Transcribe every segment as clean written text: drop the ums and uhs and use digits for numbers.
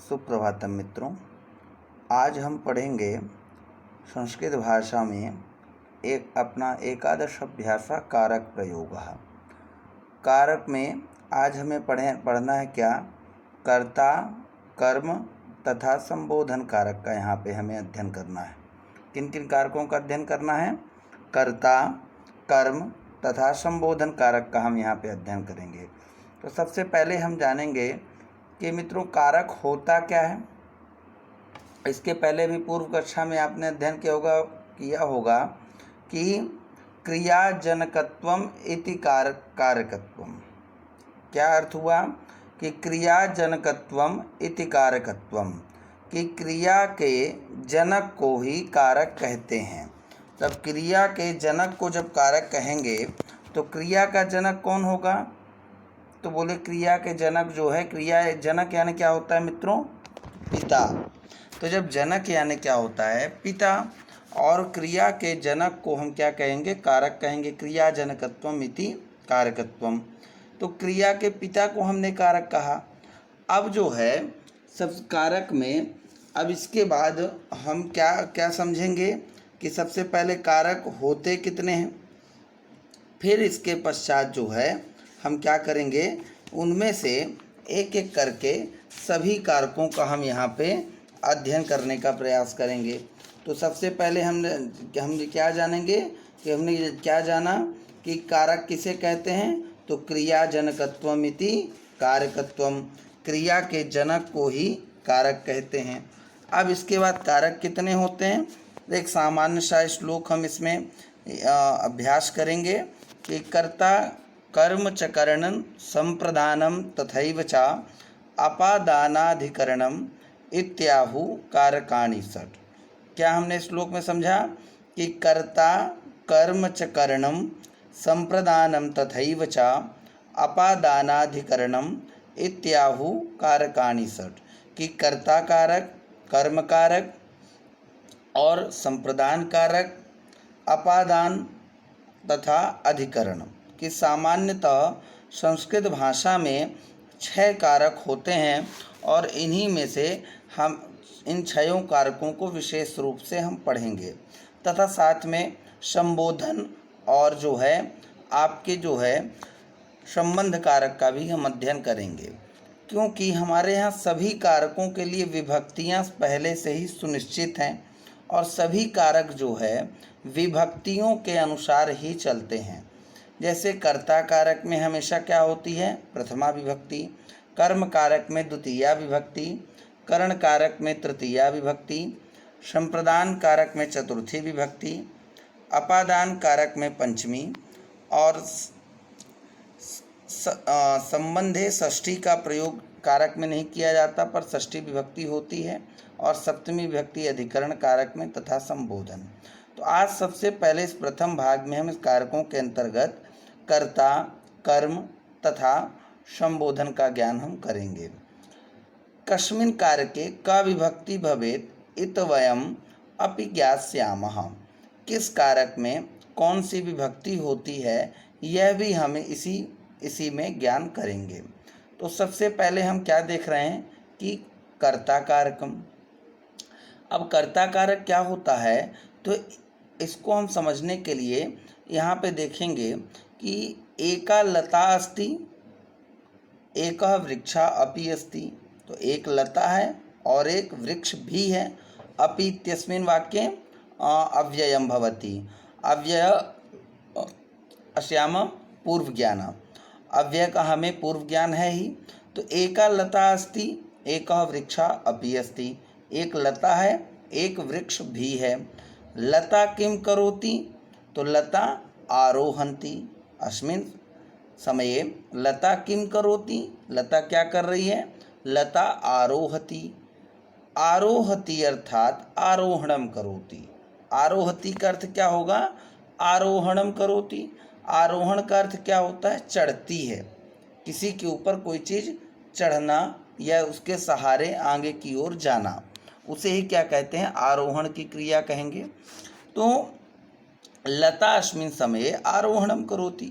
सुप्रभातम मित्रों। आज हम पढ़ेंगे संस्कृत भाषा में एक अपना एकादश अभ्यास कारक प्रयोग। कारक में आज हमें पढ़ना है क्या? कर्ता, कर्म तथा संबोधन कारक का यहाँ पे हमें अध्ययन करना है। किन किन कारकों का अध्ययन करना है? कर्ता, कर्म तथा संबोधन कारक का हम यहाँ पे अध्ययन करेंगे। तो सबसे पहले हम जानेंगे कि मित्रों कारक होता क्या है। इसके पहले भी पूर्व कक्षा में आपने अध्ययन किया होगा कि क्रियाजनकत्वम इति कारकत्वम। क्या अर्थ हुआ कि क्रियाजनकत्वम इति कारकत्वम, कि क्रिया के जनक को ही कारक कहते हैं। तब क्रिया के जनक को जब कारक कहेंगे तो क्रिया का जनक कौन होगा? तो बोले क्रिया के जनक जो है, क्रिया जनक यानी क्या होता है मित्रों? पिता। तो जब जनक यानी क्या होता है? पिता। और क्रिया के जनक को हम क्या कहेंगे? कारक कहेंगे। क्रिया जनकत्वम इति कारकत्वम। तो क्रिया के पिता को हमने कारक कहा। अब जो है सब कारक में, अब इसके बाद हम क्या क्या समझेंगे कि सबसे पहले कारक होते कितने हैं, फिर इसके पश्चात जो है हम क्या करेंगे, उनमें से एक एक करके सभी कारकों का हम यहाँ पे अध्ययन करने का प्रयास करेंगे। तो सबसे पहले हमने क्या जानेंगे कि हमने क्या जाना कि कारक किसे कहते हैं? तो क्रियाजनकत्वम इति कारकत्वम, क्रिया के जनक को ही कारक कहते हैं। अब इसके बाद कारक कितने होते हैं? एक सामान्य सा श्लोक हम इसमें अभ्यास करेंगे कि कर्ता कर्म च करणं संप्रदानं तथैव च अपादानाधिकरणम् इत्याहु कारकाणि षट्। क्या हमने श्लोक में समझा कि कर्ता कर्म च करणं संप्रदानं तथैव च अपादानाधिकरणम् इत्याहु कारकाणि षट्, कि कर्ता कारक, कर्म कारक और संप्रदान कारक, अपादान तथा अधिकरण, कि सामान्यतः संस्कृत भाषा में 6 कारक होते हैं और इन्हीं में से हम इन 6 कारकों को विशेष रूप से हम पढ़ेंगे। तथा साथ में संबोधन और जो है आपके जो है संबंध कारक का भी हम अध्ययन करेंगे, क्योंकि हमारे यहाँ सभी कारकों के लिए विभक्तियाँ पहले से ही सुनिश्चित हैं और सभी कारक जो है विभक्तियों के अनुसार ही चलते हैं। जैसे कर्ता कारक में हमेशा क्या होती है? प्रथमा विभक्ति। कर्म कारक में द्वितीया विभक्ति। करण कारक में तृतीया विभक्ति। संप्रदान कारक में चतुर्थी विभक्ति। अपादान कारक में पंचमी। और संबंधे षष्ठी का प्रयोग कारक में नहीं किया जाता, पर षष्ठी विभक्ति होती है। और सप्तमी विभक्ति अधिकरण कारक में तथा संबोधन। तो आज सबसे पहले इस प्रथम भाग में हम इस कारकों के अंतर्गत कर्ता, कर्म तथा संबोधन का ज्ञान हम करेंगे। कस्मिन् कारके का विभक्ति भवेत् इत वयम अपि ज्ञास्यामः, किस कारक में कौन सी विभक्ति होती है यह भी हमें इसी में ज्ञान करेंगे। तो सबसे पहले हम क्या देख रहे हैं कि कर्ता कारकम। अब कर्ता कारक क्या होता है, तो इसको हम समझने के लिए यहाँ पे देखेंगे कि एका लता अस्ति एकः वृक्षा अपि अस्ति। तो एक लता है और एक वृक्ष भी है। अपि इत्यस्मिन् वाक्ये अव्ययम भवति। अव्यय अस्याम पूर्व ज्ञान, अव्यय का हमें पूर्व ज्ञान है ही। तो एका लता अस्ति एकः वृक्षा अपि अस्ति, एक लता है एक वृक्ष भी है। लता किम करोति? तो लता आरोहन्ति। अस्मिन् समये लता किम करोति? लता क्या कर रही है? लता आरोहति। आरोहति अर्थात आरोहणम करोति। आरोहति का अर्थ क्या होगा? आरोहणम करोति। आरोहण का अर्थ क्या होता है? चढ़ती है। किसी के ऊपर कोई चीज़ चढ़ना या उसके सहारे आगे की ओर जाना, उसे ही क्या कहते हैं? आरोहण की क्रिया कहेंगे। तो लता अस्मिन् समये आरोहणम करोति।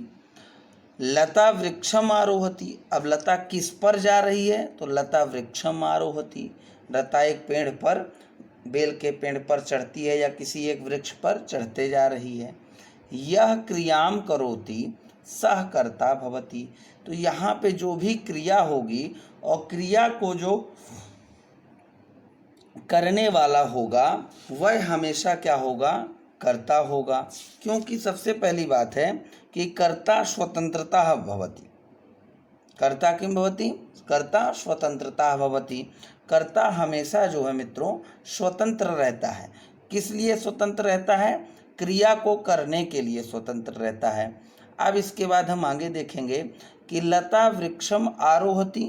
लता वृक्षम आरोहति। अब लता किस पर जा रही है? तो लता वृक्षम आरोहति। लता एक पेड़ पर, बेल के पेड़ पर चढ़ती है या किसी एक वृक्ष पर चढ़ते जा रही है। यह क्रियाम करोति सह कर्ता भवति। तो यहाँ पे जो भी क्रिया होगी और क्रिया को जो करने वाला होगा वह हमेशा क्या होगा? कर्ता होगा। क्योंकि सबसे पहली बात है कि कर्ता स्वतंत्रता भवति। कर्ता किम भवति? कर्ता स्वतंत्रता भवति। कर्ता हमेशा जो है मित्रों स्वतंत्र रहता है। किस लिए स्वतंत्र रहता है? क्रिया को करने के लिए स्वतंत्र रहता है। अब इसके बाद हम आगे देखेंगे कि लता वृक्षम आरोहति।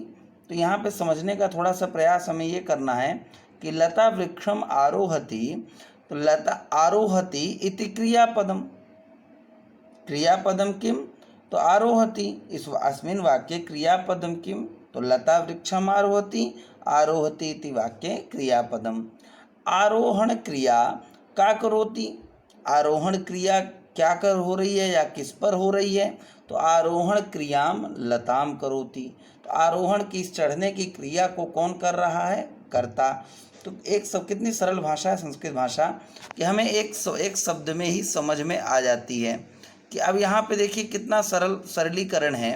तो यहाँ पे समझने का थोड़ा सा प्रयास हमें ये करना है कि लता वृक्षम आरोहति। तो लता आरोहति इति क्रियापदम। क्रियापदम किम? तो आरोहति। इस अस्मिन् वाक्ये क्रियापदम किम? तो लता वृक्षम आरोहति। आरोहति इति वाक्ये क्रियापदम। आरोहण क्रिया का करोति। आरोहण क्रिया क्या कर हो रही है या किस पर हो रही है? तो आरोहण क्रियाम लताम करोति। तो आरोहण की चढ़ने की क्रिया को कौन कर रहा है? कर्ता। तो एक सब कितनी सरल भाषा है संस्कृत भाषा कि हमें एक शब्द में ही समझ में आ जाती है। कि अब यहाँ पे देखिए कितना सरलीकरण है।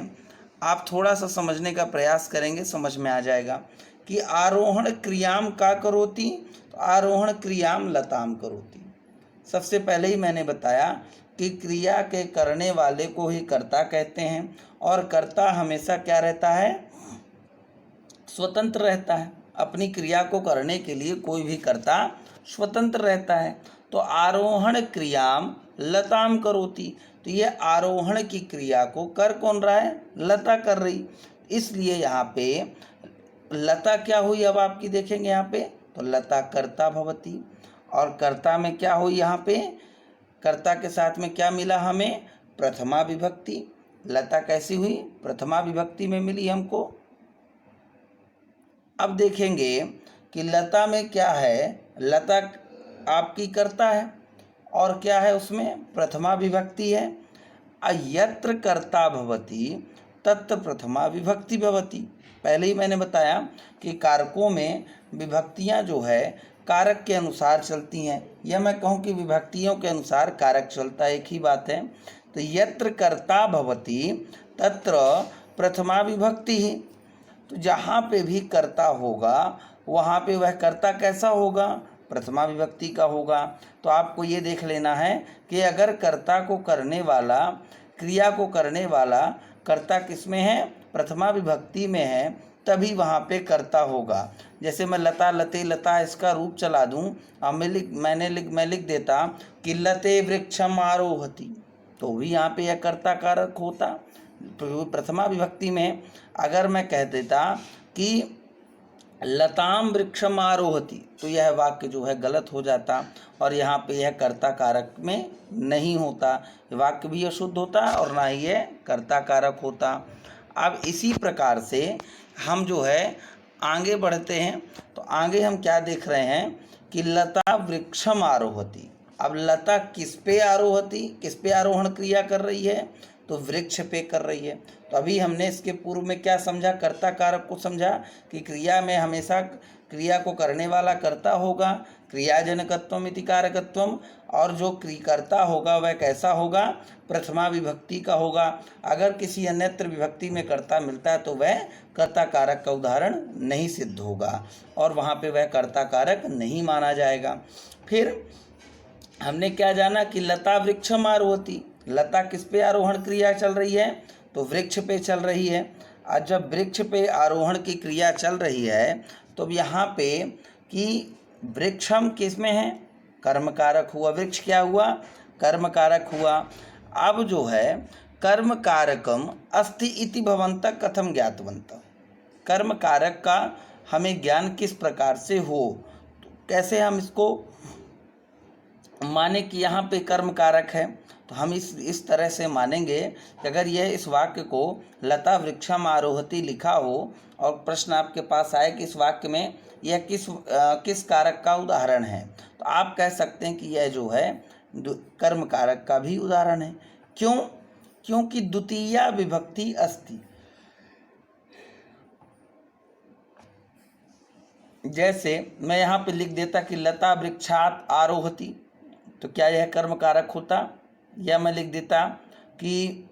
आप थोड़ा सा समझने का प्रयास करेंगे समझ में आ जाएगा कि आरोहण क्रियाम का करोति। तो आरोहण क्रियाम लताम करोति। सबसे पहले ही मैंने बताया कि क्रिया के करने वाले को ही कर्ता कहते हैं और कर्ता हमेशा क्या रहता है? स्वतंत्र रहता है। अपनी क्रिया को करने के लिए कोई भी कर्ता स्वतंत्र रहता है। तो आरोहण क्रियाम लताम करोति। तो ये आरोहण की क्रिया को कर कौन रहा है? लता कर रही। इसलिए यहाँ पे लता क्या हुई? अब आपकी देखेंगे यहाँ पे तो लता कर्ता भवति। और कर्ता में क्या हुई? यहाँ पे कर्ता के साथ में क्या मिला हमें? प्रथमा विभक्ति। लता कैसी हुई? प्रथमा विभक्ति में मिली हमको। अब देखेंगे कि लता में क्या है? लता आपकी कर्ता है और क्या है उसमें? प्रथमा विभक्ति है। यत्र कर्ता भवति तत्र प्रथमा विभक्ति भवति। पहले ही मैंने बताया कि कारकों में विभक्तियां जो है कारक के अनुसार चलती हैं, या मैं कहूँ कि विभक्तियों के अनुसार कारक चलता है, एक ही बात है। तो यत्र कर्ता भवति तत्र प्रथमा विभक्ति ही। तो जहाँ पे भी कर्ता होगा वहाँ पे वह कर्ता कैसा होगा? प्रथमा विभक्ति का होगा। तो आपको ये देख लेना है कि अगर कर्ता को करने वाला, क्रिया को करने वाला कर्ता किस में है? प्रथमा विभक्ति में है, तभी वहाँ पे कर्ता होगा। जैसे मैं लता लते लता इसका रूप चला दूँ और मैं लिख देता कि लते वृक्षम आरोहति, तो भी यहाँ पे यह कर्ता कारक होता। प्रथमा विभक्ति में अगर मैं कह देता कि लताम वृक्षम आरोहति, तो यह वाक्य जो है गलत हो जाता और यहाँ पे यह कर्ता कारक में नहीं होता। वाक्य भी अशुद्ध होता और ना ही यह कर्ता कारक होता। अब इसी प्रकार से हम जो है आगे बढ़ते हैं। तो आगे हम क्या देख रहे हैं कि लता वृक्षम आरोहति। अब लता किस पे आरोहति, किस पे आरोहण क्रिया कर रही है? तो वृक्ष पे कर रही है। तो अभी हमने इसके पूर्व में क्या समझा? कर्ता कारक को समझा कि क्रिया में हमेशा क्रिया को करने वाला कर्ता होगा, क्रियाजनकत्वम इति कारकत्वम, और जो क्रियकर्ता होगा वह कैसा होगा? प्रथमा विभक्ति का होगा। अगर किसी अन्यत्र विभक्ति में कर्ता मिलता है तो वह कर्ता कारक का उदाहरण नहीं सिद्ध होगा और वहाँ पे वह कर्ता कारक नहीं माना जाएगा। फिर हमने क्या जाना कि लता वृक्षम आरोहति। लता किस पे आरोहण क्रिया चल रही है? तो वृक्ष पे चल रही है। और जब वृक्ष पे आरोहण की क्रिया चल रही है तो यहाँ पे कि वृक्षम किस में है? कर्म कारक हुआ। वृक्ष क्या हुआ? कर्म कारक हुआ। अब जो है कर्म कारकम अस्ति इति भवन्तः कथम ज्ञातवन्तः। कर्म कारक का हमें ज्ञान किस प्रकार से हो, तो कैसे हम इसको माने कि यहाँ पे कर्म कारक है? तो हम इस तरह से मानेंगे कि अगर यह इस वाक्य को लता वृक्षम आरोहति लिखा हो और प्रश्न आपके पास आए कि इस वाक्य में यह किस कारक का उदाहरण है, तो आप कह सकते हैं कि यह जो है कर्म कारक का भी उदाहरण है। क्यों? क्योंकि द्वितीया विभक्ति अस्ति। जैसे मैं यहाँ पे लिख देता कि लता वृक्षात आरोहति, तो क्या यह कर्म कारक होता? या मैं लिख देता कि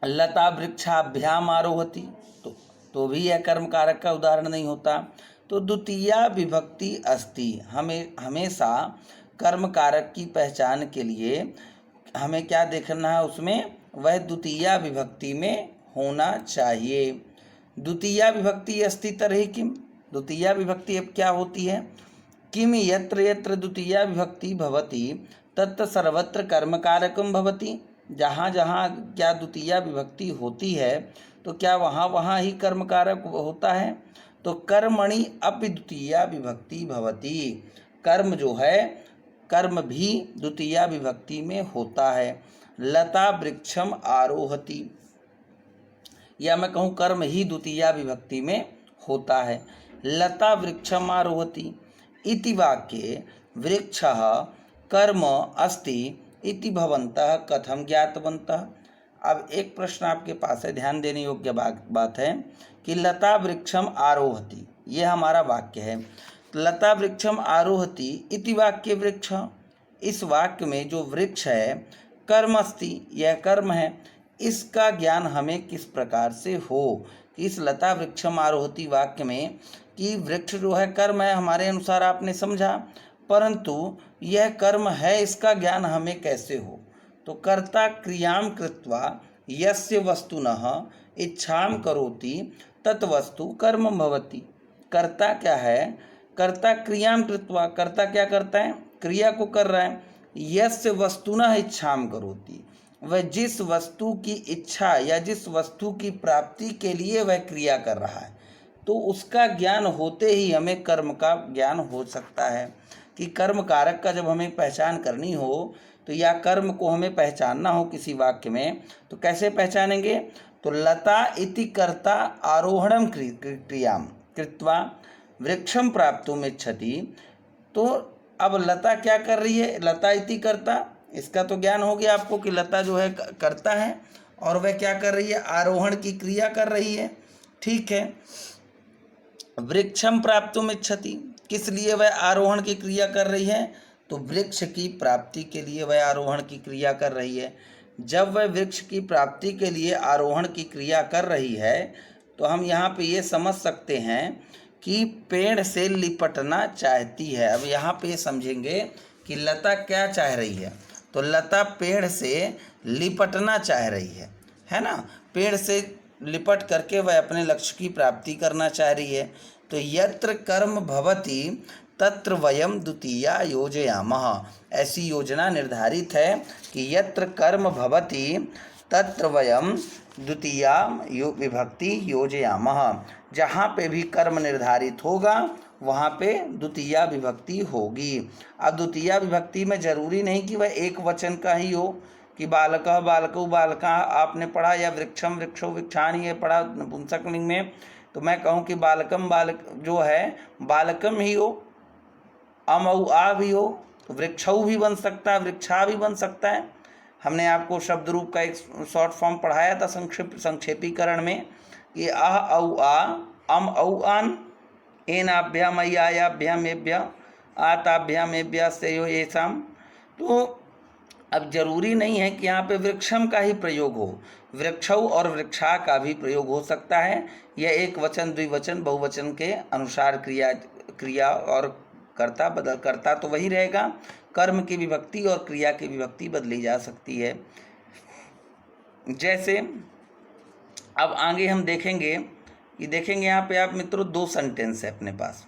लता वृक्षाभ्याम आरोहति, तो भी यह कर्म कारक का उदाहरण नहीं होता। तो द्वितीया विभक्ति अस्ति, हमेशा कर्म कारक की पहचान के लिए हमें क्या देखना है, उसमें वह द्वितीया विभक्ति में होना चाहिए। द्वितीया विभक्ति अस्ति तर्हि किम, द्वितीया विभक्ति अब क्या होती है? किम यत्र यत्र द्वितीया विभक्ति भवति तत्र सर्वत्र कर्म कारकम भवति। जहाँ जहाँ क्या द्वितीया विभक्ति होती है तो क्या वहाँ वहाँ ही कर्म कारक होता है। तो कर्मणि अपि द्वितीया विभक्ति भवति, कर्म जो है, कर्म भी द्वितीया विभक्ति में होता है। लता वृक्षम आरोहति, या मैं कहूँ कर्म ही द्वितीया विभक्ति में होता है। लता वृक्षम आरोहति इति वाक्ये वृक्षः कर्म अस्ति इति भवन्तः कथम ज्ञातवन्तः। अब एक प्रश्न आपके पास है, ध्यान देने योग्य बात है कि लता वृक्षम आरोहति, ये हमारा वाक्य है। लता वृक्षम आरोहति इति वाक्य वृक्ष, इस वाक्य में जो वृक्ष है कर्म अस्ति, यह कर्म है। इसका ज्ञान हमें किस प्रकार से हो कि इस लता वृक्षम आरोहति वाक्य में कि वृक्ष जो है कर्म है, हमारे अनुसार आपने समझा, परंतु यह कर्म है, इसका ज्ञान हमें कैसे हो? तो कर्ता क्रियाम कृत्वा यस्य वस्तुनः इच्छाम करोति तत्वस्तु कर्म भवति। कर्ता क्या है? कर्ता क्रियाम कृत्वा, कर्ता क्या करता है? क्रिया को कर रहा है। यस्य वस्तुनः इच्छाम करोति, वह जिस वस्तु की इच्छा या जिस वस्तु की प्राप्ति के लिए वह क्रिया कर रहा है, तो उसका ज्ञान होते ही हमें कर्म का ज्ञान हो सकता है। कि कर्म कारक का जब हमें पहचान करनी हो, तो या कर्म को हमें पहचानना हो किसी वाक्य में, तो कैसे पहचानेंगे? तो लता इति कर्ता आरोहणम क्रियाम कृत्वा वृक्षम प्राप्तुम इच्छति। तो अब लता क्या कर रही है? लता इति कर्ता, इसका तो ज्ञान हो गया आपको कि लता जो है करता है और वह क्या कर रही है? आरोहण की क्रिया कर रही है। ठीक है। वृक्षम प्राप्तुम इच्छति, किस लिए वह आरोहण की क्रिया कर रही है? तो वृक्ष की प्राप्ति के लिए वह आरोहण की क्रिया कर रही है। जब वह वृक्ष की प्राप्ति के लिए आरोहण की क्रिया कर रही है, तो हम यहाँ पे ये समझ सकते हैं कि पेड़ से लिपटना चाहती है। अब यहाँ पे ये समझेंगे कि लता क्या चाह रही है। तो लता पेड़ से लिपटना चाह रही है ना? पेड़ से लिपट करके वह अपने लक्ष्य की प्राप्ति करना चाह रही है। तो यत्र कर्म भवति तत्र वयम द्वितीया योजयामः, ऐसी योजना निर्धारित है कि यत्र कर्म भवति तत्र वयम द्वितीया विभक्ति योजयामः, जहाँ पे भी कर्म निर्धारित होगा वहाँ पे द्वितीया विभक्ति होगी। अब द्वितीया विभक्ति में जरूरी नहीं कि वह एक वचन का ही हो, कि बालकः बालकौ बालका आपने पढ़ा, या वृक्षम वृक्षो वृक्षान ये पढ़ा नपुंसकलिंग में, तो मैं कहूँ कि बालकम बालक जो है बालकम ही हो, अमऊ आ भी हो, तो वृक्षऊ भी बन सकता है, वृक्षा भी बन सकता है। हमने आपको शब्द रूप का एक शॉर्ट फॉर्म पढ़ाया था संक्षेपीकरण में कि आह औ आ, अम औ आन, एनाभ्याम अयाभ्याम एभ्य आताभ्याम एभ्य सेयो येषाम। तो अब जरूरी नहीं है कि यहाँ पे वृक्षम का ही प्रयोग हो, वृक्षऊ और वृक्षा का भी प्रयोग हो सकता है। यह एक वचन द्विवचन बहुवचन के अनुसार क्रिया और कर्ता तो वही रहेगा, कर्म की विभक्ति और क्रिया की विभक्ति बदली जा सकती है। जैसे अब आगे हम देखेंगे यहाँ पे आप मित्रों दो सेंटेंस है अपने पास,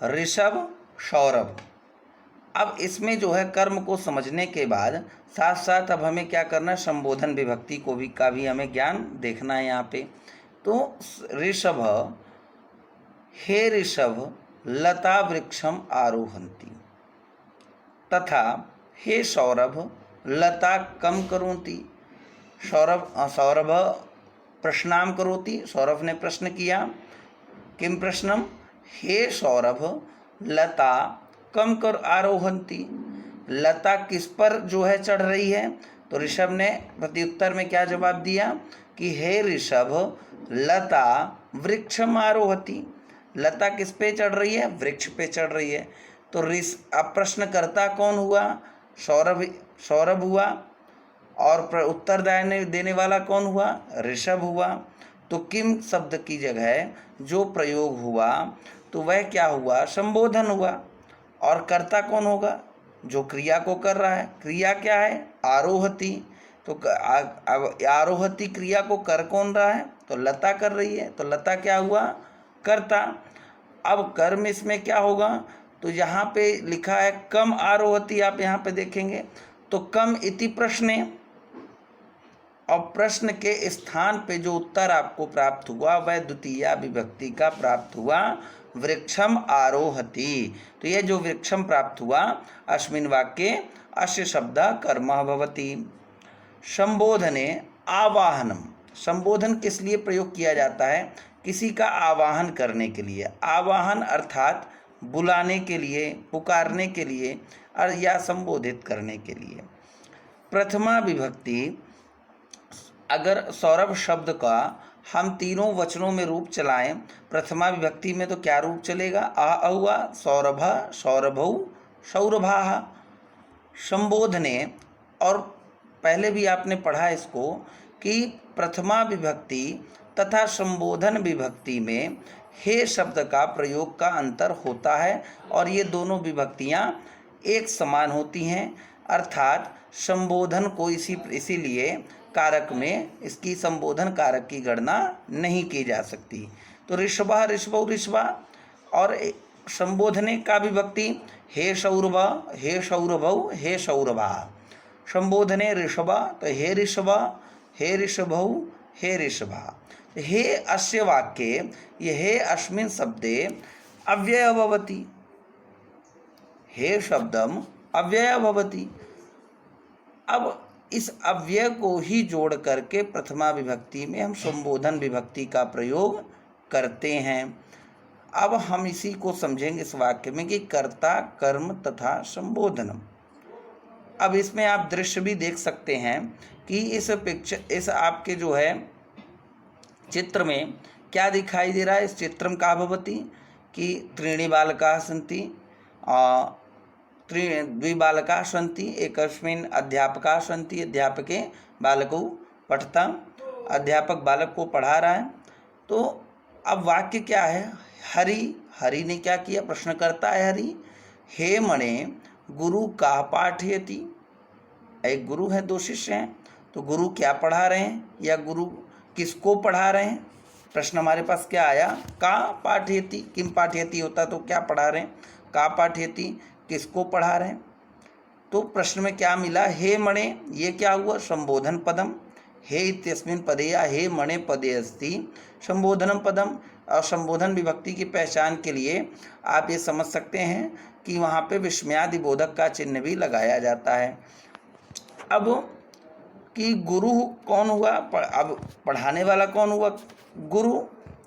ऋषभ सौरभ। अब इसमें जो है कर्म को समझने के बाद साथ साथ अब हमें क्या करना है, संबोधन विभक्ति का भी हमें ज्ञान देखना है यहाँ पे। तो ऋषभ, हे ऋषभ लता वृक्षम आरोहन्ति, तथा हे सौरभ लता कम करोति। सौरभ प्रश्नाम करोति, सौरभ ने प्रश्न किया, किम प्रश्नम? हे सौरभ लता कम कर आरोहन्ति, लता किस पर जो है चढ़ रही है? तो ऋषभ ने प्रत्युत्तर में क्या जवाब दिया कि हे ऋषभ लता वृक्षम आरोहति। लता किस पे चढ़ रही है? वृक्ष पे चढ़ रही है। तो अब प्रश्नकर्ता कौन हुआ? सौरभ हुआ। और उत्तर देने वाला कौन हुआ? ऋषभ हुआ। तो किम शब्द की जगह जो प्रयोग हुआ तो वह क्या हुआ? संबोधन हुआ। और कर्ता कौन होगा? जो क्रिया को कर रहा है। क्रिया क्या है? आरोहति। तो अब आरोहति क्रिया को कर कौन रहा है? तो लता कर रही है। तो लता क्या हुआ? कर्ता। अब कर्म इसमें क्या होगा? तो यहाँ पे लिखा है कम आरोहति, आप यहाँ पे देखेंगे तो कम इति प्रश्ने, और प्रश्न के स्थान पे जो उत्तर आपको प्राप्त हुआ वह द्वितीया विभक्ति का प्राप्त हुआ, वृक्षम आरोहति। तो यह जो वृक्षम प्राप्त हुआ अस्मिन् वाक्ये अस्य शब्द कर्म भवति। संबोधने आवाहनम। संबोधन किस लिए प्रयोग किया जाता है? किसी का आवाहन करने के लिए। आवाहन अर्थात बुलाने के लिए, पुकारने के लिए और या संबोधित करने के लिए। प्रथमा विभक्ति, अगर सौरभ शब्द का हम तीनों वचनों में रूप चलाएं, प्रथमा विभक्ति में तो क्या रूप चलेगा? आ हुआ, सौरभ, सौरभौ, सौरभाः। संबोधने, और पहले भी आपने पढ़ा इसको कि प्रथमा विभक्ति तथा संबोधन विभक्ति में हे शब्द का प्रयोग का अंतर होता है और ये दोनों विभक्तियां एक समान होती हैं। अर्थात संबोधन को इसीलिए कारक में इसकी संबोधन कारक की गणना नहीं की जा सकती। तो ऋषभः, ऋषभौ, ऋषभा। और संबोधने का विभक्ति हे सौरभ, हे सौरभौ, हे सौरभा। संबोधने ऋषभ, तो हे ऋषभ, हे ऋषभौ, हे ऋषभा। हे अस्य वाक्ये, ये हे अस्मिन् शब्दे अव्यय भवति। हे शब्दम अव्यय भवति। अब इस अव्यय को ही जोड़ करके प्रथमा विभक्ति में हम संबोधन विभक्ति का प्रयोग करते हैं। अब हम इसी को समझेंगे इस वाक्य में कि कर्ता, कर्म तथा संबोधनम। अब इसमें आप दृश्य भी देख सकते हैं कि इस आपके जो है चित्र में क्या दिखाई दे रहा है? इस चित्रम का भवति कि त्रीणि बालकाः सन्ति, द्विबालकाः सन्ति, एकस्मिन् अध्यापकाः सन्ति, अध्यापके बालकौ पठताम्। अध्यापक बालक को पढ़ा रहा है। तो अब वाक्य क्या है? हरि, हरि ने क्या किया? प्रश्न करता है हरि। हे मणे गुरु का पाठयति। एक गुरु है, दो शिष्य हैं, तो गुरु क्या पढ़ा रहे हैं या गुरु किसको पढ़ा रहे हैं? प्रश्न हमारे पास क्या आया? का पाठयति। किम पाठयति होता तो क्या पढ़ा रहे हैं? का पाठयति, किसको पढ़ा रहे हैं? तो प्रश्न में क्या मिला? हे मणे, ये क्या हुआ? संबोधन पदम। हे इत्यस्मिन् पदे या हे मणे पदे अस्ति संबोधनम पदम। और संबोधन विभक्ति की पहचान के लिए आप ये समझ सकते हैं कि वहाँ पे विस्मयादि बोधक का चिन्ह भी लगाया जाता है। अब कि गुरु कौन हुआ? अब पढ़ाने वाला कौन हुआ? गुरु।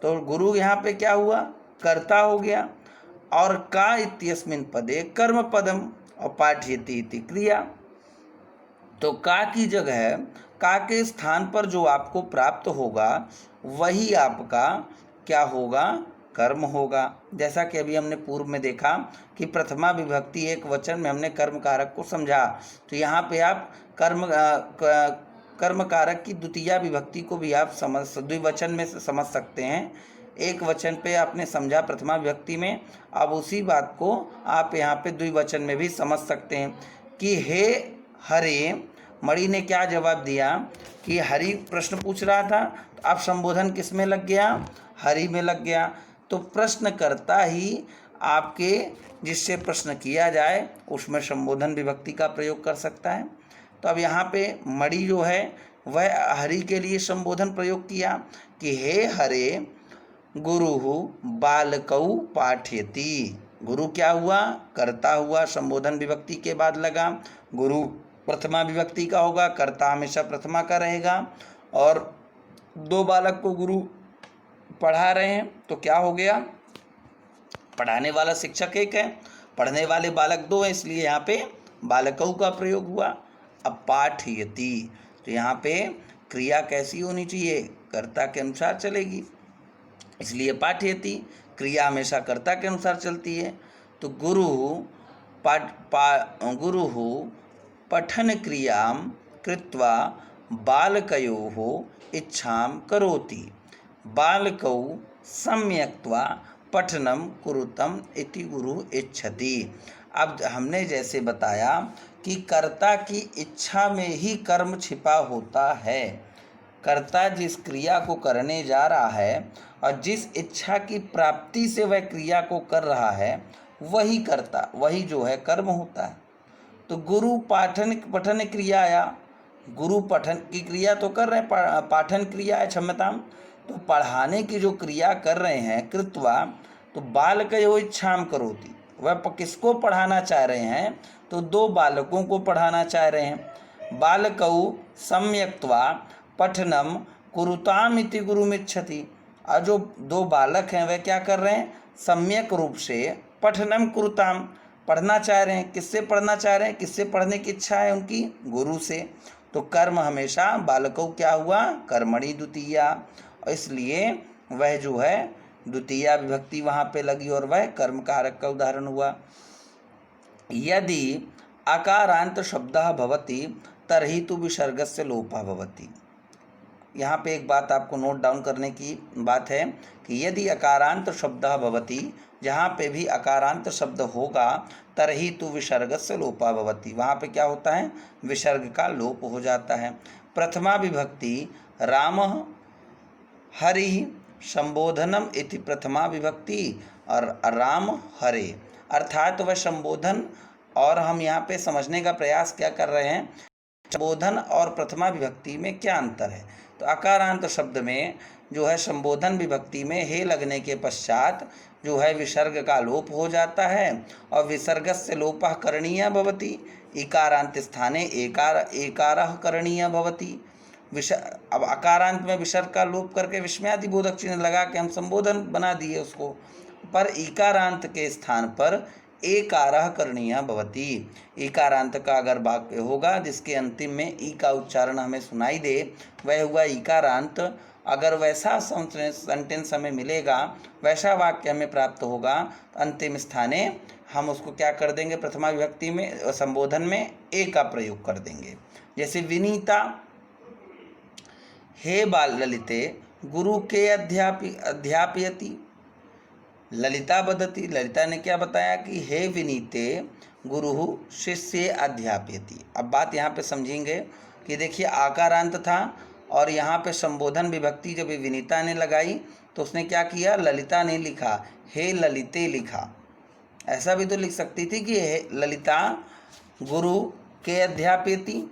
तो गुरु यहाँ पे क्या हुआ? कर्ता हो गया। और का इत्यस्मिन् पदे कर्म पदम और पाठयति इति क्रिया। तो का की जगह, का के स्थान पर जो आपको प्राप्त होगा वही आपका क्या होगा? कर्म होगा। जैसा कि अभी हमने पूर्व में देखा कि प्रथमा विभक्ति एक वचन में हमने कर्म कारक को समझा, तो यहाँ पे आप कर्म कारक की द्वितीया विभक्ति को भी आप द्विवचन में समझ सकते हैं। एक वचन पे आपने समझा प्रथमा विभक्ति में, अब उसी बात को आप यहाँ पे द्विवचन में भी समझ सकते हैं कि हे हरे। मणि ने क्या जवाब दिया कि हरि प्रश्न पूछ रहा था, तो अब संबोधन किस में लग गया? हरि में लग गया। तो प्रश्न करता ही आपके जिससे प्रश्न किया जाए उसमें संबोधन विभक्ति का प्रयोग कर सकता है। तो अब यहाँ पे मणि जो है वह हरि के लिए संबोधन प्रयोग किया कि हे हरे गुरु बालकौ पाठयति। गुरु क्या हुआ? कर्ता हुआ, संबोधन विभक्ति के बाद लगा। गुरु प्रथमा विभक्ति का होगा, कर्ता हमेशा प्रथमा का रहेगा। और दो बालक को गुरु पढ़ा रहे हैं तो क्या हो गया? पढ़ाने वाला शिक्षक एक है, पढ़ने वाले बालक दो हैं, इसलिए यहाँ पे बालकौ का प्रयोग हुआ। अब पाठयति, तो यहाँ पे क्रिया कैसी होनी चाहिए, कर्ता के अनुसार चलेगी, इसलिए पाठयति, क्रिया हमेशा कर्ता के अनुसार चलती है। तो गुरुः पठन क्रियां कृत्वा बालकयोः इच्छां करोति, बालकौ सम्यक्त्वा पठनं कुरुतम् इति गुरु इच्छति। अब हमने जैसे बताया कि कर्ता की इच्छा में ही कर्म छिपा होता है। कर्ता जिस क्रिया को करने जा रहा है और जिस इच्छा की प्राप्ति से वह क्रिया को कर रहा है, वही कर्ता, वही जो है कर्म होता है। तो गुरु पठन क्रिया, या गुरु पठन की क्रिया तो कर रहे हैं, पाठन क्रिया है क्षमताम, तो पढ़ाने की जो क्रिया कर रहे हैं कृत्वा, तो बालकयो इच्छाम करोति, वह किसको पढ़ाना चाह रहे हैं, तो दो बालकों को पढ़ाना चाह रहे हैं। बालकौ सम्यक्त्वा पठनम कुरुताम इति गुरुमिच्छति, और जो दो बालक हैं वह क्या कर रहे हैं, सम्यक रूप से पठनम कुरुताम, पढ़ना चाह रहे हैं। किससे पढ़ना चाह रहे हैं, किससे पढ़ने की इच्छा है उनकी, गुरु से। तो कर्म हमेशा बालकों क्या हुआ, कर्मणि द्वितीया, और इसलिए वह जो है द्वितीया विभक्ति वहाँ पे लगी और वह कर्म कारक का उदाहरण हुआ। यदि अकारांत शब्दः भवति तर्हि तु विसर्गस्य लोपः भवति। यहाँ पे एक बात आपको नोट डाउन करने की बात है कि यदि अकारांत शब्दः भवति, जहाँ पे भी अकारांत शब्द होगा, तरही तु विसर्गस्य लोपः भवति, वहाँ पे क्या होता है, विसर्ग का लोप हो जाता है। प्रथमा विभक्ति रामः हरिः संबोधनम इति प्रथमा विभक्ति, और राम हरे, अर्थात वह संबोधन, और हम यहाँ पे समझने का प्रयास क्या कर रहे हैं, संबोधन और प्रथमा विभक्ति में क्या अंतर है। तो अकारांत शब्द में जो है संबोधन विभक्ति में हे लगने के पश्चात जो है विसर्ग का लोप हो जाता है, और विसर्गस्य लोपः करणीयः भवति, इकारांत स्थाने एकारः करणीयः भवति। अब अकारांत में विसर्ग का लोप करके विस्मयादि बोधक चिन्ह लगा के हम संबोधन बना दिए उसको, पर इकारांत के स्थान पर एकारः करणीयः भवति। इकारांत का अगर वाक्य होगा जिसके अंतिम में ई का उच्चारण हमें सुनाई दे, वह हुआ इकारांत। अगर वैसा सेंटेंस हमें मिलेगा, वैसा वाक्य हमें प्राप्त होगा, तो अंतिम स्थाने हम उसको क्या कर देंगे, प्रथमा विभक्ति में संबोधन में ए का प्रयोग कर देंगे। जैसे विनीता हे बाल ललिते गुरु के अध्यापयति, ललिता वदति, ललिता ने क्या बताया कि हे विनीते गुरु शिष्य अध्यापयति। अब बात यहाँ पे समझेंगे कि देखिए आकारांत था और यहाँ पे संबोधन विभक्ति जब विनीता ने लगाई तो उसने क्या किया, ललिता ने लिखा, हे ललिते लिखा। ऐसा भी तो लिख सकती थी कि हे ललिता गुरु के अध्यापयति,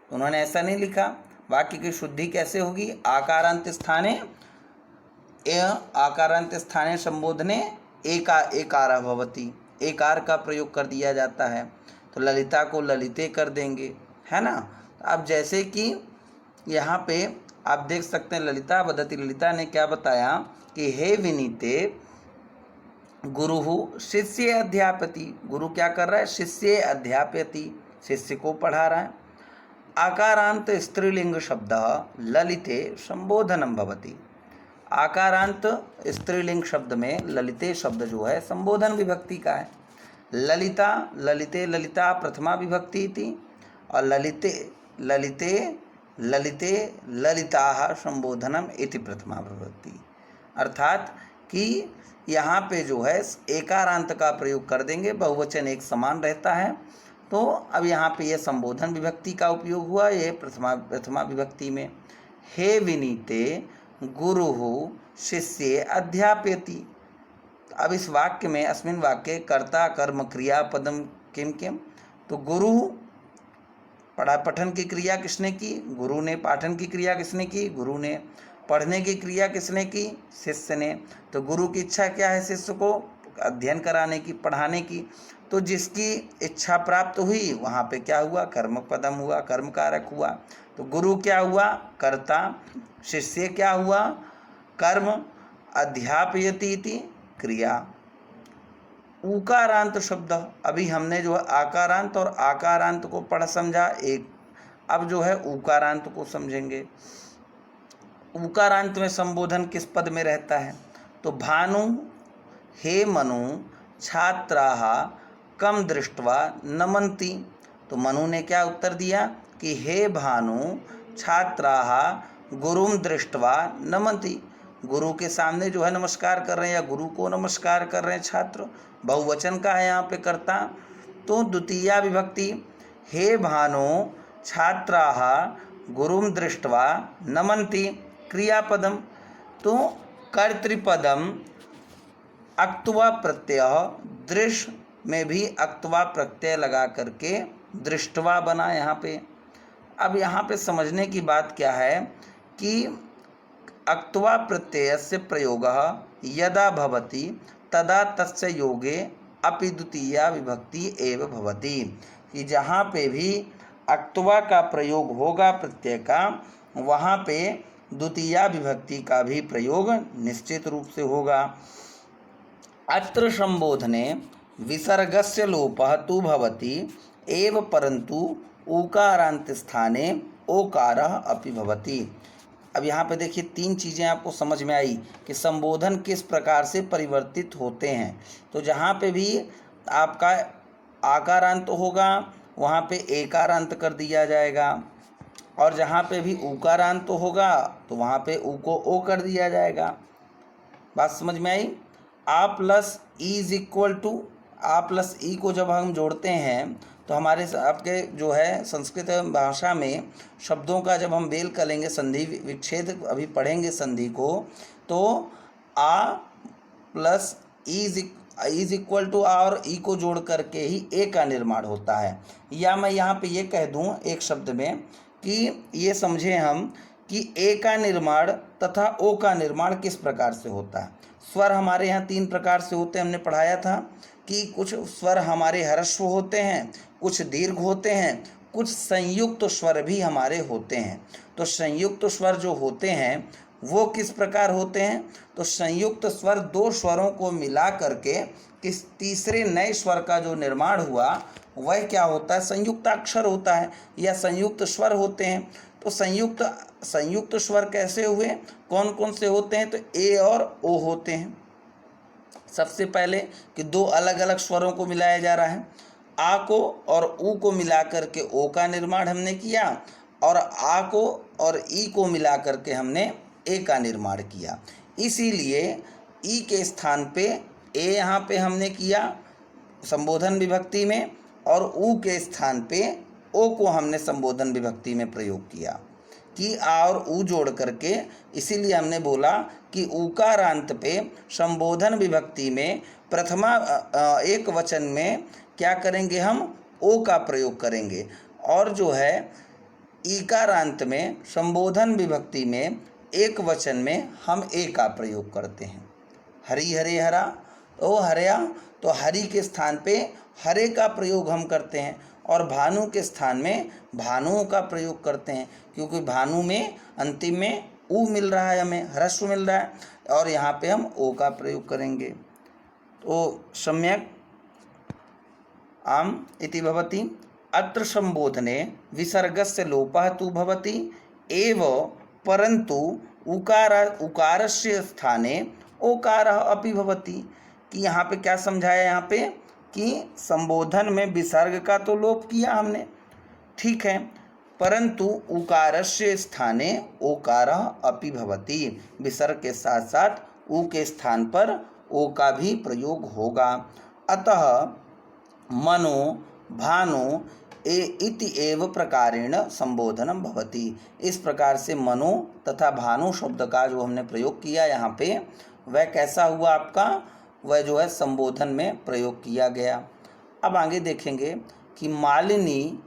उन्होंने ऐसा नहीं लिखा। वाक्य की शुद्धि कैसे होगी, आकारांत स्थाने संबोधने एकार भवति, एकार का प्रयोग कर दिया जाता है, तो ललिता को ललिते कर देंगे, है ना। अब जैसे कि यहाँ पे आप देख सकते हैं ललिता वदति, ललिता ने क्या बताया कि हे विनीते गुरु शिष्य अध्यापति, गुरु क्या कर रहा है, शिष्य अध्यापयति, शिष्य को पढ़ा रहा है। आकारांत स्त्रीलिंग शब्द ललिते संबोधनम भवति, आकारांत स्त्रीलिंग शब्द में ललिते शब्द जो है संबोधन विभक्ति का है। ललिता ललिते ललिता प्रथमा विभक्ति थी, और ललिते ललिते ललिते ललिताः संबोधनम इति प्रथमा विभक्ति, अर्थात कि यहाँ पे जो है एकारांत का प्रयोग कर देंगे, बहुवचन एक समान रहता है। तो अब यहाँ पे ये संबोधन विभक्ति का उपयोग हुआ, ये प्रथमा विभक्ति में। हे विनीते गुरु शिष्य अध्यापयति। अब इस वाक्य में अस्मिन् वाक्ये कर्ता कर्म क्रिया पदम किम किम, तो गुरु पठन की क्रिया किसने की, गुरु ने। पाठन की क्रिया किसने की, गुरु ने। पढ़ने की क्रिया किसने की, शिष्य ने। तो गुरु की इच्छा क्या है, शिष्य को अध्ययन कराने की, पढ़ाने की। तो जिसकी इच्छा प्राप्त हुई वहाँ पे क्या हुआ, कर्म पदम हुआ, कर्म कारक हुआ। तो गुरु क्या हुआ, कर्ता। शिष्य क्या हुआ, कर्म। अध्यापयति इति क्रिया। उकारांत शब्द, अभी हमने जो है आकारांत और आकारांत को पढ़ समझा, एक अब जो है उकारांत को समझेंगे। उकारांत में संबोधन किस पद में रहता है? तो भानु हे मनु छात्राः कम दृष्ट्वा नमन्ति। तो मनु ने क्या उत्तर दिया कि हे भानु छात्राः गुरुम दृष्ट्वा नमन्ति। गुरु के सामने जो है नमस्कार कर रहे हैं या गुरु को नमस्कार कर रहे हैं छात्र। बहुवचन का है यहाँ पे कर्ता। तो द्वितीया विभक्ति हे भानु छात्राः गुरुम दृष्ट्वा नमन्ति क्रियापदम। तो कर्तृपदम अक्त्वा प्रत्यय दृश्य में भी अक्त्वा प्रत्यय लगा करके दृष्टवा बना यहाँ पे। अब यहाँ पे समझने की बात क्या है कि अक्त्वा प्रत्ययस्य प्रयोगः यदा भवति तदा तस्य योगे अपि द्वितीया विभक्ति एव भवति। कि जहाँ पे भी अक्त्वा का प्रयोग होगा प्रत्यय का, वहाँ पे द्वितीया विभक्ति का भी प्रयोग निश्चित रूप से होगा। अत्र संबोधने विसर्गस्य लोपः तु भवति एव परंतु उकारांत स्थाने ओकारः अपि भवति। अब यहाँ पे देखिए 3 चीज़ें आपको समझ में आई कि संबोधन किस प्रकार से परिवर्तित होते हैं। तो जहाँ पे भी आपका आकारांत होगा वहाँ पे एकारांत कर दिया जाएगा, और जहाँ पे भी उकारांत होगा तो वहाँ पे उ को ओ कर दिया जाएगा। बात समझ में आई? आ प्लस ई इज इक्वल टू आ प्लस ई को जब हम जोड़ते हैं तो हमारे आपके जो है संस्कृत भाषा में शब्दों का जब हम बेल करेंगे संधि विच्छेद अभी पढ़ेंगे संधि को, तो आ प्लस ई इज इक्वल टू आ और ई को जोड़ करके ही ए का निर्माण होता है। या मैं यहाँ पे ये कह दूँ एक शब्द में कि ये समझें हम कि ए का निर्माण तथा ओ का निर्माण किस प्रकार से होता है। स्वर हमारे यहाँ 3 प्रकार से होते हैं, हमने पढ़ाया था कि कुछ स्वर हमारे ह्रस्व होते हैं, कुछ दीर्घ होते हैं, कुछ संयुक्त स्वर भी हमारे होते हैं। तो संयुक्त स्वर जो होते हैं वो किस प्रकार होते हैं? तो संयुक्त स्वर 2 स्वरों को मिला करके किस तीसरे नए स्वर का जो निर्माण हुआ वह क्या होता है? संयुक्त अक्षर होता है या संयुक्त स्वर होते हैं। तो संयुक्त स्वर कैसे हुए, कौन कौन से होते हैं? तो ए और ओ होते हैं। सबसे पहले कि 2 अलग अलग स्वरों को मिलाया जा रहा है, आ को और ऊ को मिला करके ओ का निर्माण हमने किया, और आ को और ई को मिला करके हमने ए का निर्माण किया। इसीलिए ई के स्थान पे ए यहाँ पे हमने किया संबोधन विभक्ति में, और ऊ के स्थान पे ओ को हमने संबोधन विभक्ति में प्रयोग किया कि आ और ऊ जोड़ करके। इसीलिए हमने बोला कि उकारांत पे संबोधन विभक्ति में प्रथमा एक वचन में क्या करेंगे? हम ओ का प्रयोग करेंगे, और जो है ईकारांत में संबोधन विभक्ति में एक वचन में हम ए का प्रयोग करते हैं। हरि हरे हरा, ओ हरया, तो हरि के स्थान पे हरे का प्रयोग हम करते हैं, और भानु के स्थान में भानुओं का प्रयोग करते हैं, क्योंकि भानु में अंतिम में ऊ मिल रहा है, हमें ह्रस्व मिल रहा है, और यहाँ पे हम ओ का प्रयोग करेंगे। तो सम्यक आम इति भवति। अत्र संबोधने विसर्गस्य लोपः तु भवति एव परंतु उकारस्य स्थाने ओकारः अपि भवति। कि यहाँ पे क्या समझाया? यहाँ पे कि संबोधन में विसर्ग का तो लोप किया हमने, ठीक है, परंतु उकारस्य स्थाने ओकारः अपि भवति। विसर्ग के साथ साथ ऊ के स्थान पर ओ का भी प्रयोग होगा। अतः मनो भानु इति एव प्रकारेण संबोधनम भवति। इस प्रकार से मनो तथा भानु शब्द का जो हमने प्रयोग किया यहाँ पे, वह कैसा हुआ आपका? वह जो है संबोधन में प्रयोग किया गया। अब आगे देखेंगे कि मालिनी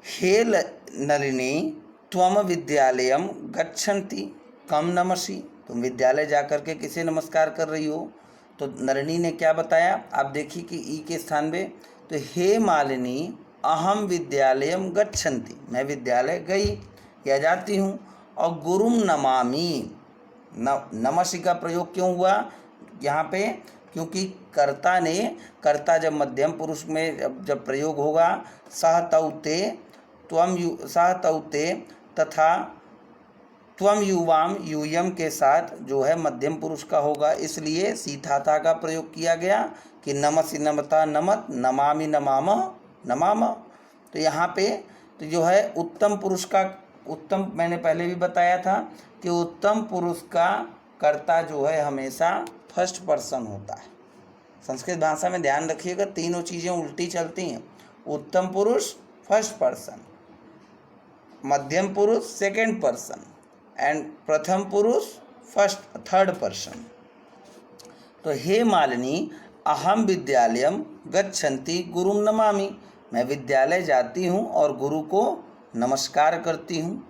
हे नलिनी त्वम विद्यालयम गच्छन्ति कम नमसि। तुम विद्यालय जाकर के किसे नमस्कार कर रही हो? तो नलिनी ने क्या बताया? आप देखिए कि ई के स्थान पे, तो हे मालिनी अहम विद्यालयम गच्छन्ति, मैं विद्यालय गई या जाती हूँ। और गुरुम नमामि, नमसि का प्रयोग क्यों हुआ यहाँ पे? क्योंकि कर्ता जब मध्यम पुरुष में जब प्रयोग होगा सह तौ ते, सह तौते तथा त्वम युवाम यूयम के साथ जो है मध्यम पुरुष का होगा, इसलिए सीथाथा का प्रयोग किया गया कि नमसि नमता नमत नमामि नमाम नमाम। तो यहाँ पे तो जो है उत्तम पुरुष का उत्तम, मैंने पहले भी बताया था कि उत्तम पुरुष का कर्ता जो है हमेशा फर्स्ट पर्सन होता है। संस्कृत भाषा में ध्यान रखिएगा, तीनों चीज़ें उल्टी चलती हैं। उत्तम पुरुष फर्स्ट पर्सन, मध्यम पुरुष सेकंड पर्सन एंड प्रथम पुरुष थर्ड पर्सन। तो हे मालिनी अहम विद्यालयम गच्छन्ति गुरुम नमामि, मैं विद्यालय जाती हूँ और गुरु को नमस्कार करती हूँ।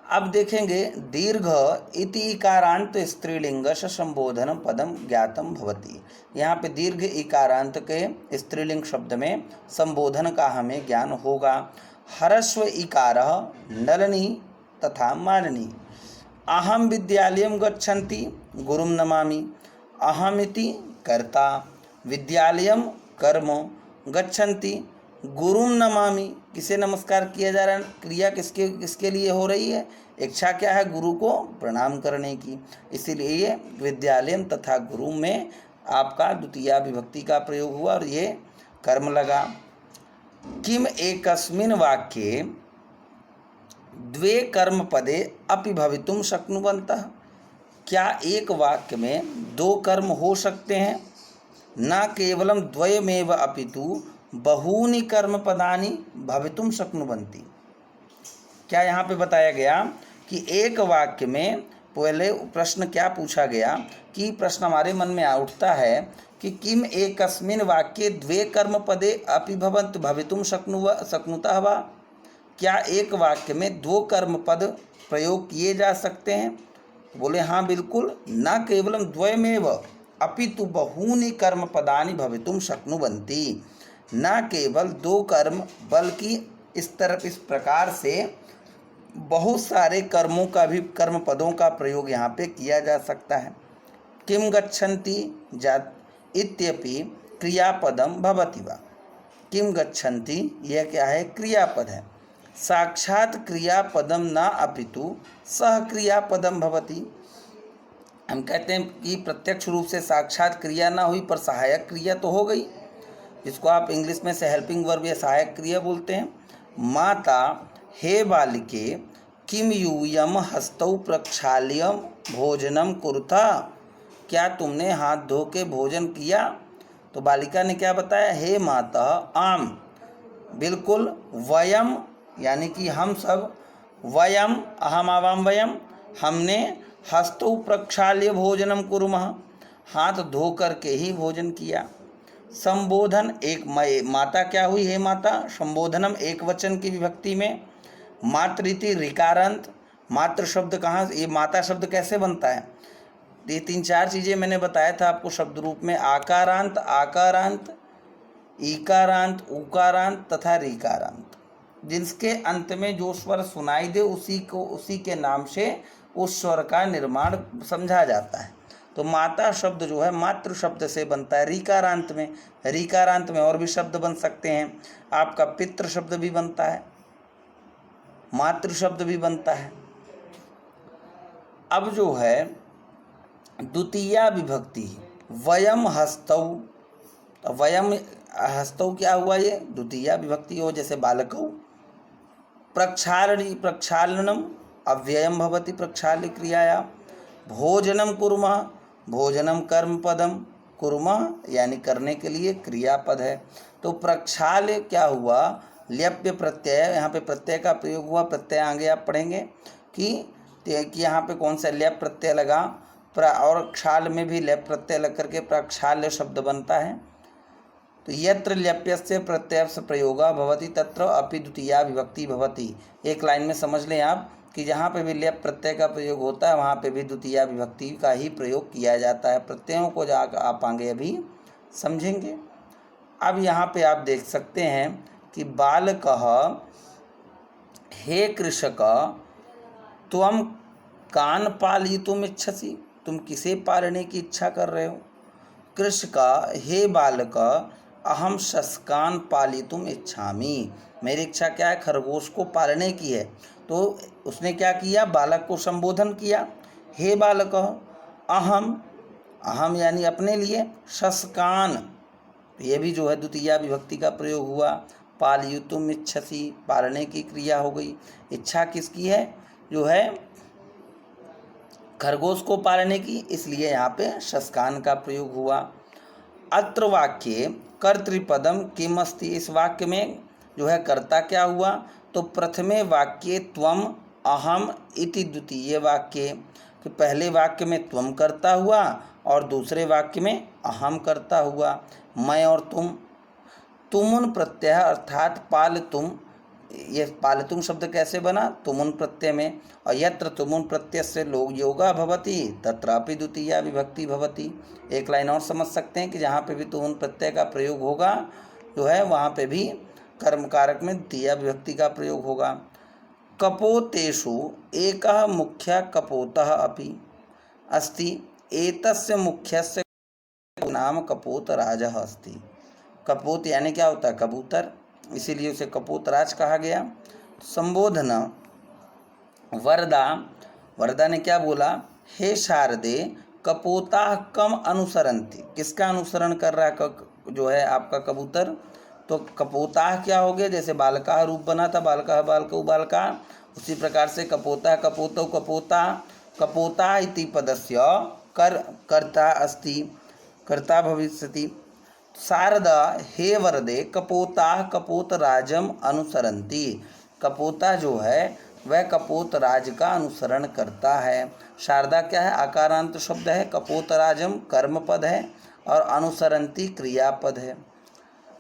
अब देखेंगे दीर्घ इति इकारांत स्त्रीलिंग से संबोधन पदम ज्ञातम भवति। यहाँ पे दीर्घ इकारांत के स्त्रीलिंग शब्द में संबोधन का हमें ज्ञान होगा। हरस्व इकार नलनी तथा मालिनी। अहम विद्यालयम गच्छन्ति गुरुम नमामि, अहमिति कर्ता, विद्यालयम कर्म, गच्छन्ति गुरुम नमामि किसे नमस्कार किया जा रहा है, क्रिया किसके लिए हो रही है, इच्छा क्या है, गुरु को प्रणाम करने की, इसीलिए विद्यालयम तथा गुरु में आपका द्वितीया विभक्ति का प्रयोग हुआ और ये कर्म लगा। किम एकस्मिन् वाक्ये द्वे कर्म पदे अपि भवितुम शक्नुवन्तः, क्या एक वाक्य में दो कर्म हो सकते हैं, न केवलम द्वयमेव अपितु बहूनि कर्म पदानि भवितुम शक्नुवन्ति। क्या यहाँ पे बताया गया कि एक वाक्य में, पहले प्रश्न क्या पूछा गया कि प्रश्न हमारे मन में उठता है कि किम एकस्मिन् वाक्ये द्वे कर्म पदे अपि भवितुम शक्नुतः वा, क्या एक वाक्य में दो कर्म पद प्रयोग किए जा सकते हैं। बोले हाँ बिल्कुल, न केवलम द्वयमेव अपितु बहूनि कर्म पदानि भवितुम शक्नुवन्ति, न केवल दो कर्म बल्कि इस प्रकार से बहुत सारे कर्मों का भी, कर्म पदों का प्रयोग यहाँ पे किया जा सकता है। किम गच्छन्ति जात इत्यपि क्रियापदम भवति वा, किम गच्छन्ति यह क्या है, क्रियापद है। साक्षात क्रियापदम न अपितु सह क्रियापदम भवति। हम कहते हैं कि प्रत्यक्ष रूप से साक्षात क्रिया ना हुई पर सहायक क्रिया तो हो गई, जिसको आप इंग्लिश में से हेल्पिंग वर्ब या सहायक क्रिया बोलते हैं। माता हे बालिके किम यूयम हस्तौ प्रक्षाल्यम भोजनम कुरुता, क्या तुमने हाथ धो के भोजन किया। तो बालिका ने क्या बताया, हे माता आम, बिल्कुल, वयम यानी कि हम सब, वयम अहम आवाम वयम, हमने हस्तौ प्रक्षाल्य भोजनम कुरुमः, हाथ धो करके ही भोजन किया। संबोधन एक माता क्या हुई, हे माता, संबोधनम एक वचन की विभक्ति में, मातृति ऋकारांत, मातृ शब्द कहाँ, ये माता शब्द कैसे बनता है, ये तीन चार चीज़ें मैंने बताया था आपको शब्द रूप में, आकारांत, आकारांत, ईकारांत, उकारांत तथा ऋकारांत। जिसके अंत में जो स्वर सुनाई दे उसी के नाम से उस स्वर का निर्माण समझा जाता है। तो माता शब्द जो है मातृ शब्द से बनता है ऋकारांत में। ऋकारांत में और भी शब्द बन सकते हैं, आपका पितृ शब्द भी बनता है, मातृ शब्द भी बनता है। अब जो है द्वितीया विभक्ति, वयम हस्तौ, वयम हस्तौ क्या हुआ, ये द्वितीया विभक्ति हो, जैसे बालकौ। प्रक्षालनम अव्ययम भवति प्रक्षाल्य क्रियाया। भोजनम कुर्मः, भोजनम कर्म पदम, कुर्मः यानी करने के लिए क्रियापद है। तो प्रक्षाल्य क्या हुआ, ल्यप्य प्रत्यय, यहाँ पे प्रत्यय का प्रयोग हुआ। प्रत्यय आगे आप पढ़ेंगे कि यहाँ पे कौन सा ल्यप प्रत्यय लगा, और क्षाल में भी ल्यप प्रत्यय लग करके प्रक्षाल्य शब्द बनता है। तो यत्र ल्यप्यस्य प्रत्ययस्य प्रयोगा भवति तत्र अपि द्वितीया विभक्ति भवति। एक लाइन में समझ लें आप कि जहाँ पे भी ल्यप प्रत्यय का प्रयोग होता है वहाँ पे भी द्वितीया विभक्ति का ही प्रयोग किया जाता है। प्रत्ययों को जाकर आप आगे अभी समझेंगे। अब यहाँ पे आप देख सकते हैं कि बालकः हे कृषक त्वं कान पालयितुम् इच्छसि, तुम किसे पालने की इच्छा कर रहे हो। कृषक हे बालक अहम शस्कान पालयितुम् इच्छामि, मेरी इच्छा क्या है, खरगोश को पालने की है। तो उसने क्या किया, बालक को संबोधन किया, हे बालक अहम, अहम यानी अपने लिए, शस्कान, ये भी जो है द्वितीया विभक्ति का प्रयोग हुआ। पालयुतुम इच्छसि, पालने की क्रिया हो गई। इच्छा किसकी है, जो है खरगोश को पालने की, इसलिए यहाँ पे शस्कान का प्रयोग हुआ। अत्र वाक्ये कर्तृपदम किम अस्ति, इस वाक्य में जो है कर्ता क्या हुआ, तो प्रथमे वाक्ये त्वम अहम इति द्वितीय वाक्ये, कि पहले वाक्य में त्वम कर्ता हुआ और दूसरे वाक्य में अहम कर्ता हुआ। मैं और तुमुन प्रत्यय अर्थात पाल तुम, ये पालतुम शब्द कैसे बना, तुमुन प्रत्यय में, और यत्र तुमुन प्रत्यय से लोग योगा भवति तत्रापि द्वितीया विभक्ति भवति। एक लाइन और समझ सकते हैं कि जहाँ पे भी तुमुन प्रत्यय का प्रयोग होगा जो है वहाँ पे भी कर्म कारक में द्वितीया विभक्ति का प्रयोग होगा। कपोतेषु एकः मुख्यः कपोतः अपि अस्ति, एतस्य मुख्यस्य नाम कपोतराजः अस्ति। कपोत यानी क्या होता है, कबूतर, इसीलिए उसे कपोतराज कहा गया। संबोधन, वरदा, वरदा ने क्या बोला, हे शारदे कपोता कम अनुसरंती, किसका अनुसरण कर रहा है जो है आपका कबूतर, तो कपोता क्या हो गया, जैसे बालका रूप बना था, बालका बालकौ बालका, उसी प्रकार से कपोता कपोतौ कपोता, कपोता इति पदस्य कर्ता अस्ति, कर्ता भविष्यति। शारदा हे वरदे कपोता कपोतराजम अनुसरंती, कपोता जो है वह कपोतराज का अनुसरण करता है। शारदा क्या है, आकारांत शब्द है, कपोतराजम कर्म पद है और अनुसरंती क्रियापद है।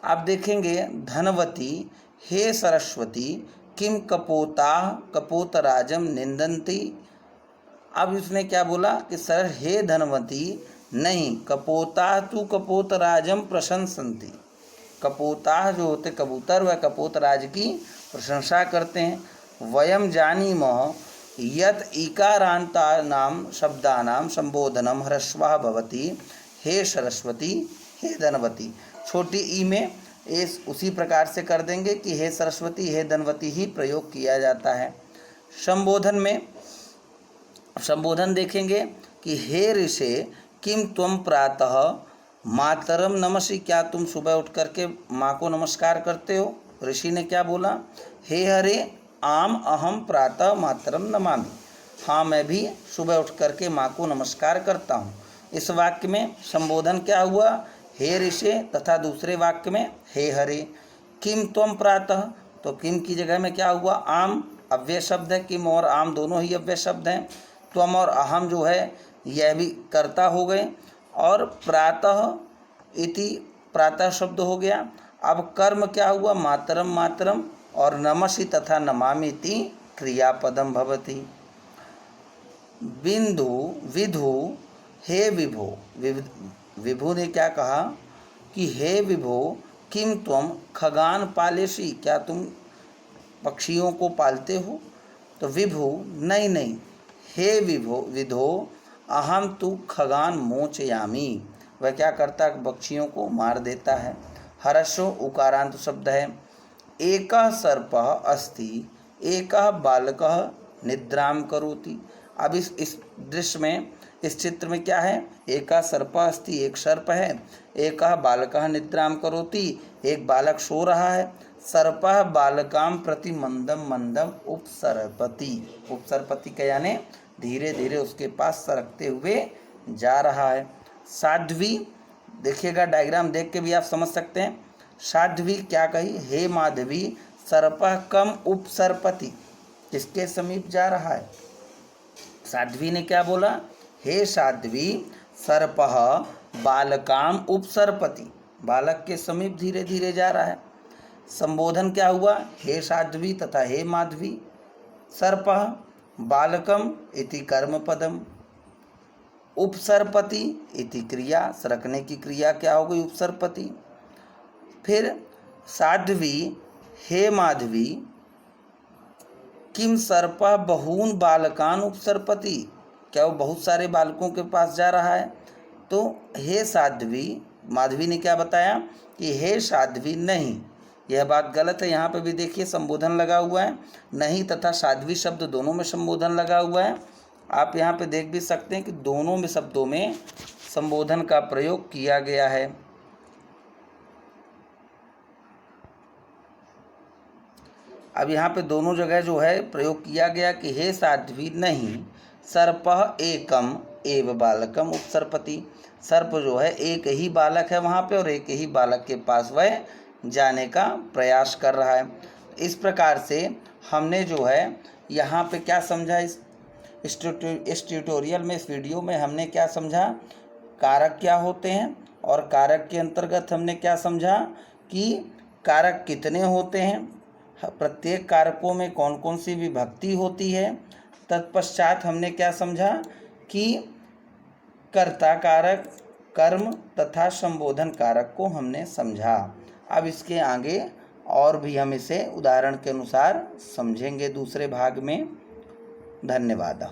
आप देखेंगे धनवती हे सरस्वती किम कपोता कपोतराजम निंदन्ति, अब उसने क्या बोला कि सर हे धनवती, नहीं, कपोता तू कपोतराजम प्रशंसन्ति, कपोता जो होते कबूतर वह कपोतराज की प्रशंसा करते हैं। वयम जानीमः यत् इकारान्तानां शब्दानां संबोधनम ह्रस्वः भवति, हे सरस्वती हे धनवती, छोटी ई में इस उसी प्रकार से कर देंगे कि हे सरस्वती हे धनवती ही प्रयोग किया जाता है। संबोधन में, संबोधन देखेंगे कि हे ऋषे किम त्वम प्रातः मातरम नमसि, क्या तुम सुबह उठ करके माँ को नमस्कार करते हो। ऋषि ने क्या बोला, हे हरे आम अहम प्रातः मातरम नमामि, हाँ मैं भी सुबह उठ करके माँ को नमस्कार करता हूँ। इस वाक्य में संबोधन क्या हुआ, हे ऋषे, तथा दूसरे वाक्य में हे हरे। किम त्वम प्रातः, तो किम की जगह में क्या हुआ, आम, अव्यय शब्द है, किम और आम दोनों ही अव्यय शब्द हैं। त्वम और अहम जो है यह भी कर्ता हो गए, और प्रातः इति प्रातः शब्द हो गया। अब कर्म क्या हुआ, मातरम मातरम, और नमसि तथा नमामि इति क्रियापदम भवति। बिंदु विधु हे विभो, विभु ने क्या कहा कि हे विभो किम त्वम खगान पालेषि, क्या तुम पक्षियों को पालते हो। तो विभु नहीं नहीं, हे विधो अहम तु खगान मोचयामी, वह क्या करता है, पक्षियों को मार देता है। हर्षो उकारांत शब्द है। एकः सर्पः अस्ति एकः बालकः निद्राम करोति। अब इस दृश्य में, इस चित्र में क्या है, एकः सर्पः अस्ति, एक सर्प है, एकः बालकः निद्राम करोति, एक बालक सो रहा है। सर्पः बालकाम प्रति मंदम मंदम उपसरपति, उपसरपति का यानी धीरे धीरे उसके पास सरकते हुए जा रहा है। साध्वी, देखिएगा डायग्राम देख के भी आप समझ सकते हैं। साध्वी क्या कही, हे माधवी सर्पः कम उपसरपति, किसके समीप जा रहा है। साध्वी ने क्या बोला, हे साध्वी सर्पः बालकाम उपसरपति, बालक के समीप धीरे धीरे जा रहा है। संबोधन क्या हुआ, हे साध्वी तथा हे माधवी। सर्पः बालकम इति कर्म पदम, उपसरपति इति क्रिया, सरकने की क्रिया क्या हो गई, उपसरपति। फिर साध्वी हे माधवी किम सर्पः बहून बालकान उपसरपति, क्या वो बहुत सारे बालकों के पास जा रहा है। तो हे साध्वी, माधवी ने क्या बताया कि हे साध्वी नहीं, यह बात गलत है। यहाँ पे भी देखिए संबोधन लगा हुआ है, नहीं तथा साध्वी शब्द दोनों में संबोधन लगा हुआ है। आप यहाँ पे देख भी सकते हैं कि दोनों में शब्दों में संबोधन का प्रयोग किया गया है। अब यहाँ पे दोनों जगह जो है प्रयोग किया गया कि हे साध्वी नहीं सर्पः एकम एव बालकम उपसर्पति। सर्प जो है एक ही बालक है वहाँ पे और एक ही बालक के पास वह जाने का प्रयास कर रहा है। इस प्रकार से हमने जो है यहाँ पे क्या समझा, इस ट्यूटोरियल में, इस वीडियो में हमने क्या समझा, कारक क्या होते हैं और कारक के अंतर्गत हमने क्या समझा कि कारक कितने होते हैं, प्रत्येक कारकों में कौन कौन सी विभक्ति होती है। तत्पश्चात हमने क्या समझा कि कर्ता कारक, कर्म तथा संबोधन कारक को हमने समझा। अब इसके आगे और भी हम इसे उदाहरण के अनुसार समझेंगे दूसरे भाग में। धन्यवाद।